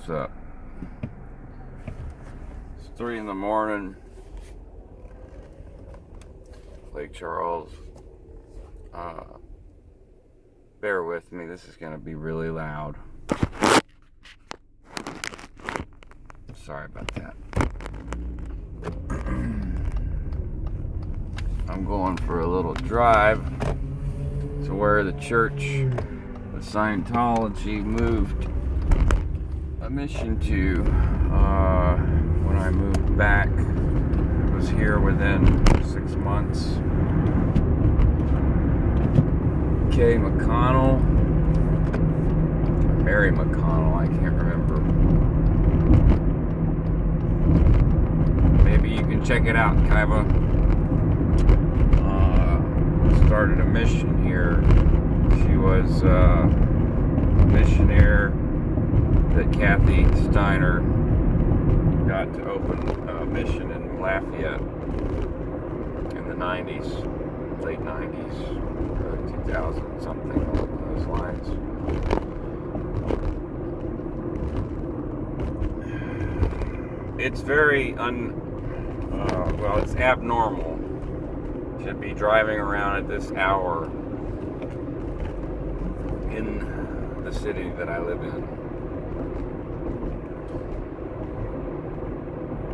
What's up? It's 3 in the morning. Lake Charles. Bear with me, this is gonna be really loud. Sorry about that. I'm going for a little drive to where the church of Scientology moved a mission to. When I moved back, I was here within 6 months. Kay McConnell, or Mary McConnell, I can't remember. Maybe you can check it out, Kaiva. Started a mission here. She was a missionary that Kathy Steiner got to open a mission in Lafayette in the 90s, late 90s, 2000, something along those lines. It's very it's abnormal to be driving around at this hour in the city that I live in.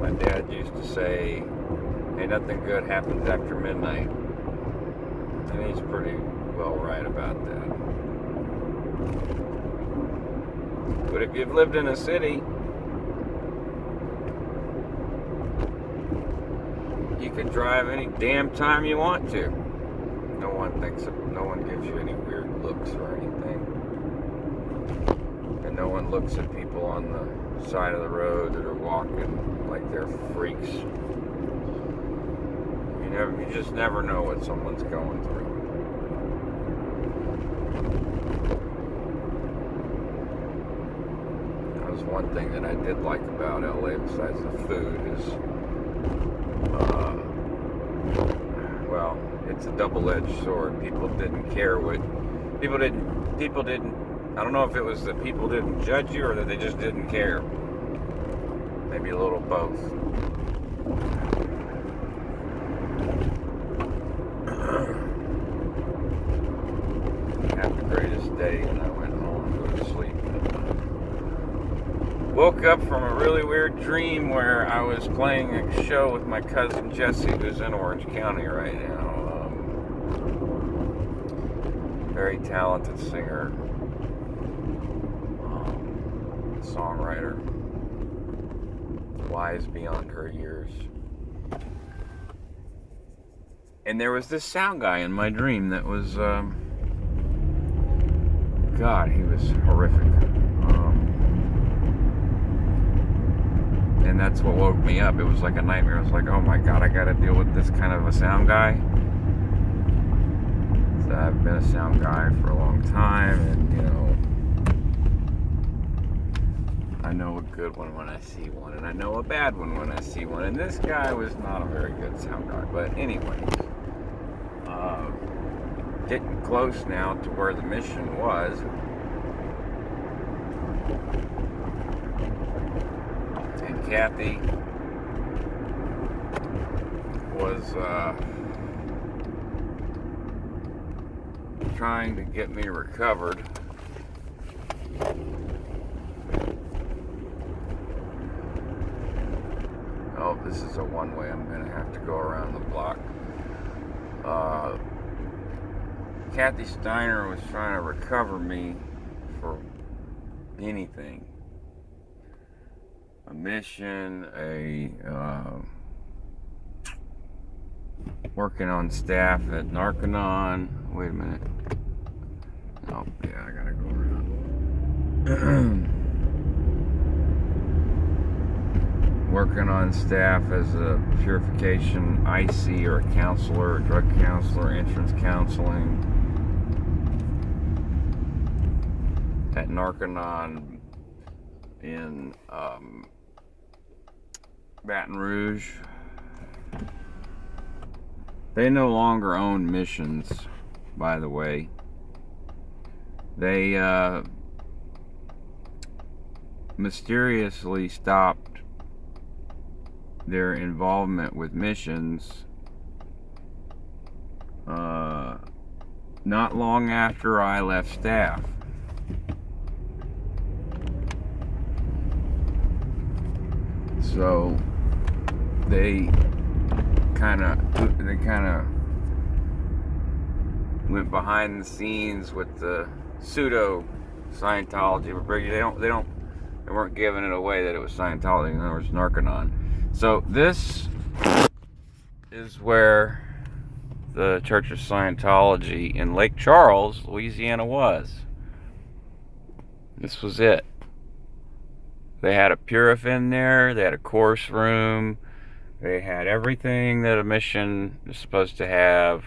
My dad used to say, hey, nothing good happens after midnight. And he's pretty well right about that. But if you've lived in a city, you can drive any damn time you want to. No one gives you any weird looks or anything. And no one looks at people on the side of the road that are walking like they're freaks. You just never know what someone's going through. That was one thing that I did like about LA besides the food is it's a double-edged sword. People didn't care people didn't I don't know if it was that people didn't judge you or that they just didn't care. Maybe a little both. Had the greatest day and I went home to go to sleep. Woke up from a really weird dream where I was playing a show with my cousin Jesse, who's in Orange County right now. Very talented singer, songwriter, wise beyond her years. And there was this sound guy in my dream that was, God, he was horrific. And that's what woke me up. It was like a nightmare. I was like, oh my God, I gotta deal with this kind of a sound guy. So I've been a sound guy for a long time, and I know a good one when I see one, and I know a bad one when I see one. And this guy was not a very good sound guy. But anyways, getting close now to where the mission was. And Kathy was trying to get me recovered. Oh, this is a one-way. I'm going to have to go around the block. Kathy Steiner was trying to recover me for anything. A mission, working on staff at Narconon. Wait a minute. Oh, yeah, I gotta go around. Working on staff as a purification IC or a counselor, a drug counselor, entrance counseling at Narconon in Baton Rouge. They no longer own missions, by the way. They mysteriously stopped their involvement with missions not long after I left staff. So they kind of went behind the scenes with the pseudo Scientology, but they weren't giving it away that it was Scientology. In other words, Narconon. So this is where the Church of Scientology in Lake Charles, Louisiana was. This was it. They had a purif in there, they had a course room, they had everything that a mission is supposed to have,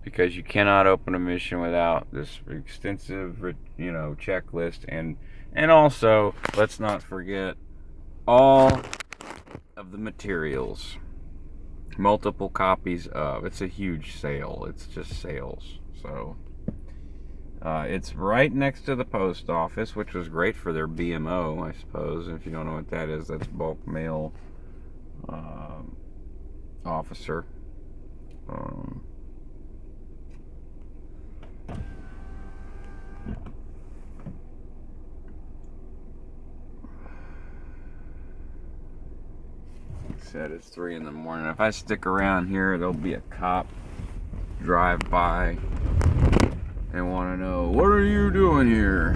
because you cannot open a mission without this extensive, checklist, and also, let's not forget, all of the materials. Multiple copies of. It's a huge sale. It's just sales. So it's right next to the post office, which was great for their BMO, I suppose. If you don't know what that is, that's bulk mail officer. Said it's 3 in the morning. If I stick around here, there'll be a cop drive by and want to know, what are you doing here?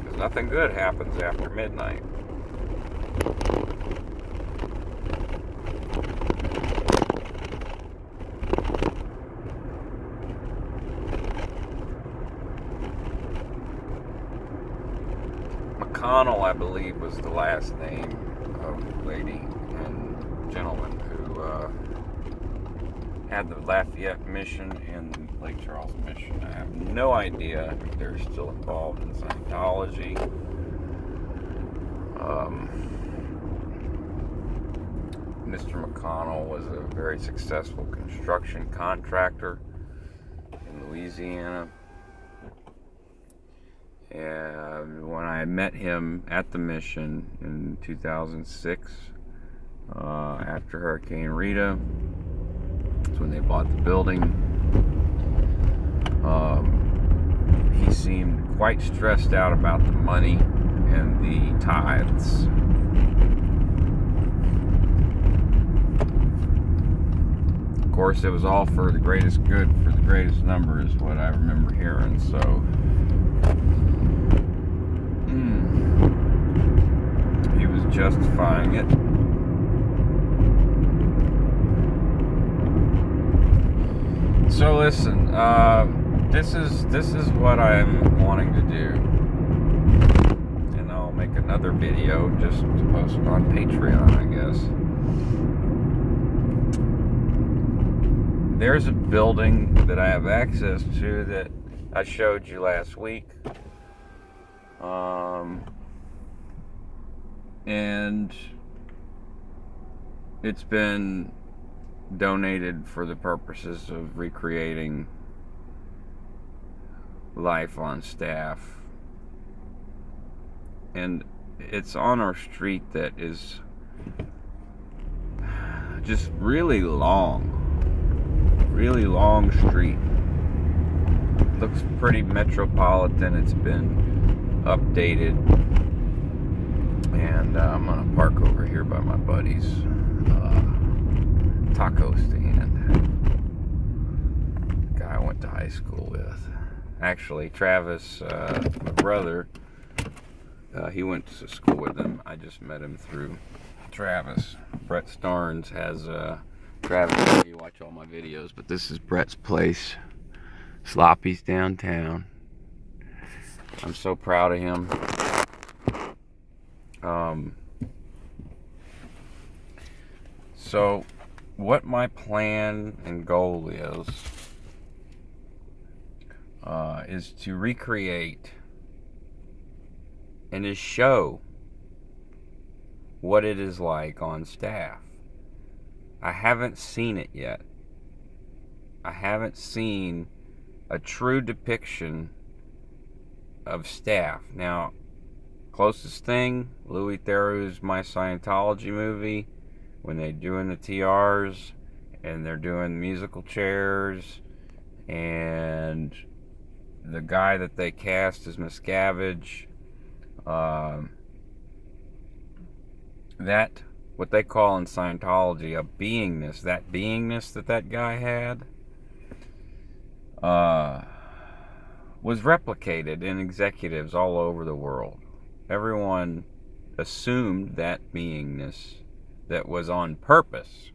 Because nothing good happens after midnight. McConnell, I believe, was the last name of the lady and gentleman who had the Lafayette mission and Lake Charles mission. I have no idea if they're still involved in Scientology. Mr. McConnell was a very successful construction contractor in Louisiana. And when I met him at the mission in 2006, after Hurricane Rita, that's when they bought the building. He seemed quite stressed out about the money and the tithes. Of course, it was all for the greatest good, for the greatest number, is what I remember hearing. So he was justifying it. So listen, this is what I'm wanting to do, and I'll make another video just to post on Patreon, I guess. There's a building that I have access to that I showed you last week. And it's been donated for the purposes of recreating life on staff. And it's on our street that is just really long street. Looks pretty metropolitan. It's been updated. And I'm gonna park over here by my buddy's taco stand. The guy I went to high school with. Actually, Travis, my brother, he went to school with him. I just met him through Travis. Brett Starnes has Travis, you watch all my videos, but this is Brett's place. Sloppy's downtown. I'm so proud of him. So what my plan and goal is to recreate and to show what it is like on staff. I haven't seen it yet. I haven't seen a true depiction of staff. Now, closest thing, Louis Theroux's My Scientology movie, when they're doing the TRs and they're doing musical chairs, and the guy that they cast as Miscavige, that, what they call in Scientology a beingness, that beingness that guy had, was replicated in executives all over the world. Everyone assumed that beingness that was on purpose.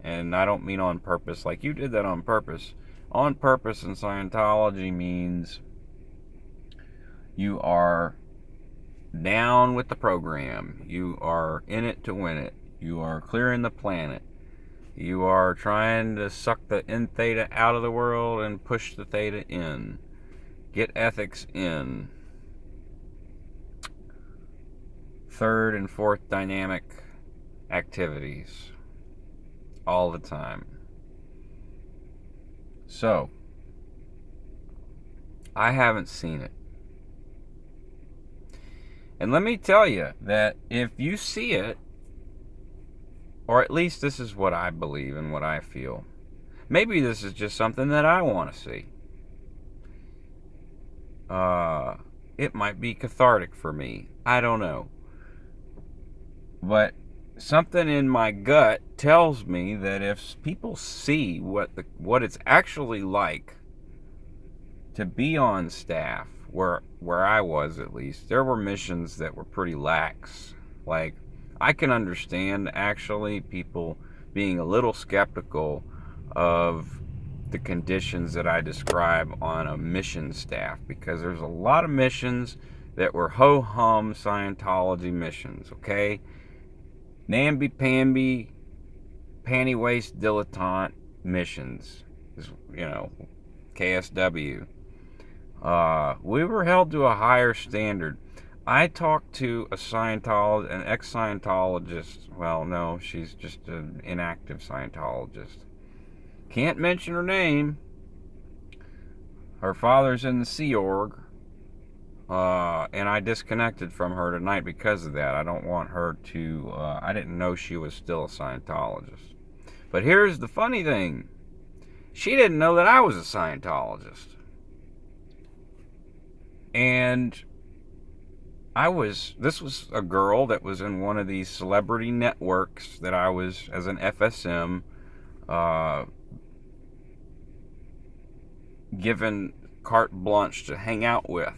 And I don't mean on purpose like you did that on purpose. On purpose in Scientology means you are down with the program. You are in it to win it. You are clearing the planet. You are trying to suck the Theta out of the world and push the Theta in. Get ethics in. Third and fourth dynamic activities. All the time. So, I haven't seen it. And let me tell you that if you see it, or at least this is what I believe and what I feel, maybe this is just something that I want to see. It might be cathartic for me. I don't know. But something in my gut tells me that if people see what it's actually like to be on staff, where I was at least, there were missions that were pretty lax. Like, I can understand actually people being a little skeptical of the conditions that I describe on a mission staff, because there's a lot of missions that were ho-hum Scientology missions, okay? Namby-pamby, panty-waist dilettante missions, KSW. We were held to a higher standard. I talked to an ex-Scientologist. Well, no, she's just an inactive Scientologist. Can't mention her name. Her father's in the Sea Org. And I disconnected from her tonight because of that. I don't want her to... I didn't know she was still a Scientologist. But here's the funny thing. She didn't know that I was a Scientologist. And this was a girl that was in one of these celebrity networks that I was, as an FSM, given carte blanche to hang out with.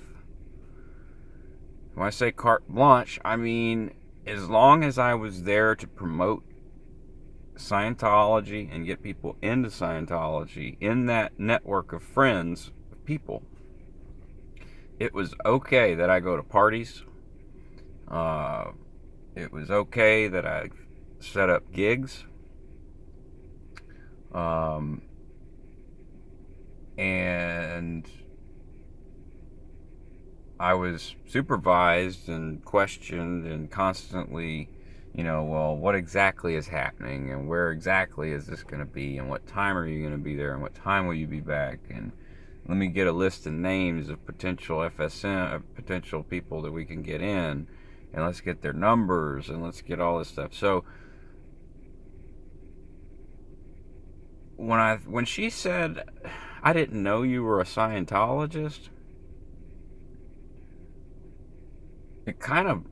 When I say carte blanche, I mean as long as I was there to promote Scientology and get people into Scientology in that network of friends, of people, it was okay that I go to parties. It was okay that I set up gigs. And I was supervised and questioned and constantly, well, what exactly is happening and where exactly is this going to be and what time are you going to be there and what time will you be back, and let me get a list of names of potential FSM, potential people that we can get in, and let's get their numbers and let's get all this stuff. So when she said, I didn't know you were a Scientologist, it kind of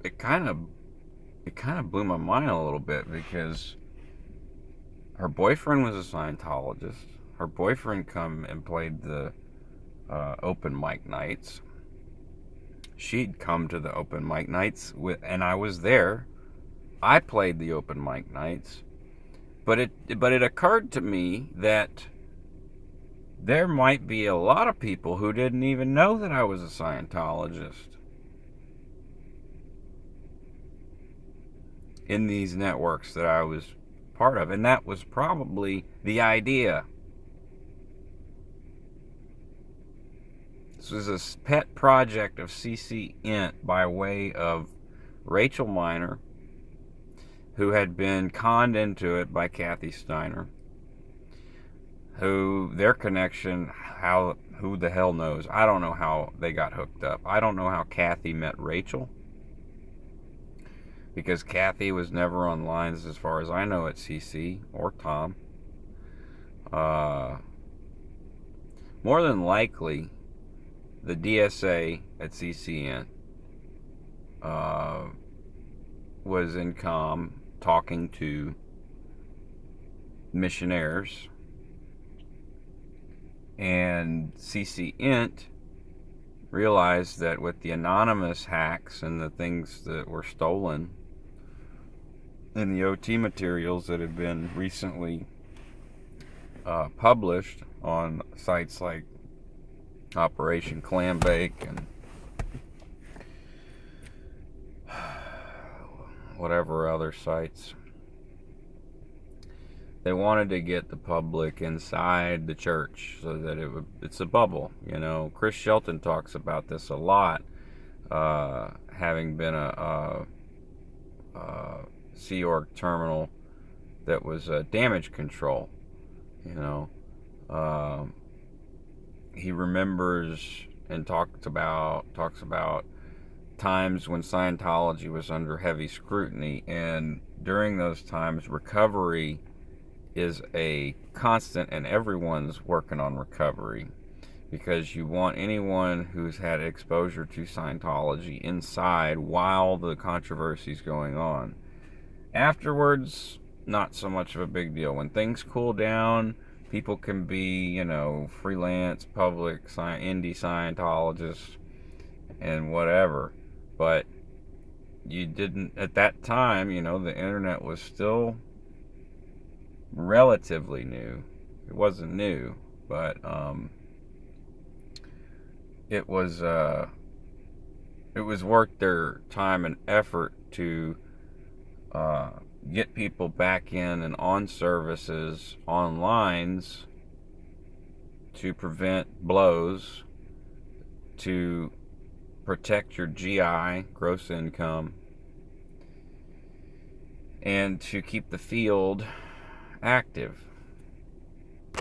blew my mind a little bit, because her boyfriend was a Scientologist. Her boyfriend come and played the open mic nights. She'd come to the open mic nights and I was there. I played the open mic nights, but it occurred to me that there might be a lot of people who didn't even know that I was a Scientologist in these networks that I was part of, and that was probably the idea. This was a pet project of CC Int by way of Rachel Miner, who had been conned into it by Kathy Steiner, Who their connection, who the hell knows? I don't know how they got hooked up. I don't know how Kathy met Rachel, because Kathy was never on lines, as far as I know, at CC or Tom. More than likely, the DSA at CCN was in comm talking to missionaries, and CC Int realized that with the anonymous hacks and the things that were stolen in the OT materials that have been recently published on sites like Operation Clambake and whatever other sites, they wanted to get the public inside the church so that it's a bubble. You know, Chris Shelton talks about this a lot, having been a Sea Org terminal that was damage control. You know, he remembers and talks about times when Scientology was under heavy scrutiny, and during those times, recovery is a constant, and everyone's working on recovery, because you want anyone who's had exposure to Scientology inside while the controversy's going on. Afterwards, not so much of a big deal. When things cool down, people can be, you know, freelance, public, indie Scientologists, and whatever. But you didn't, at that time, you know, the internet was still relatively new. It wasn't new, but it was worth their time and effort to get people back in and on services, on lines, to prevent blows, to protect your GI, gross income, and to keep the field active.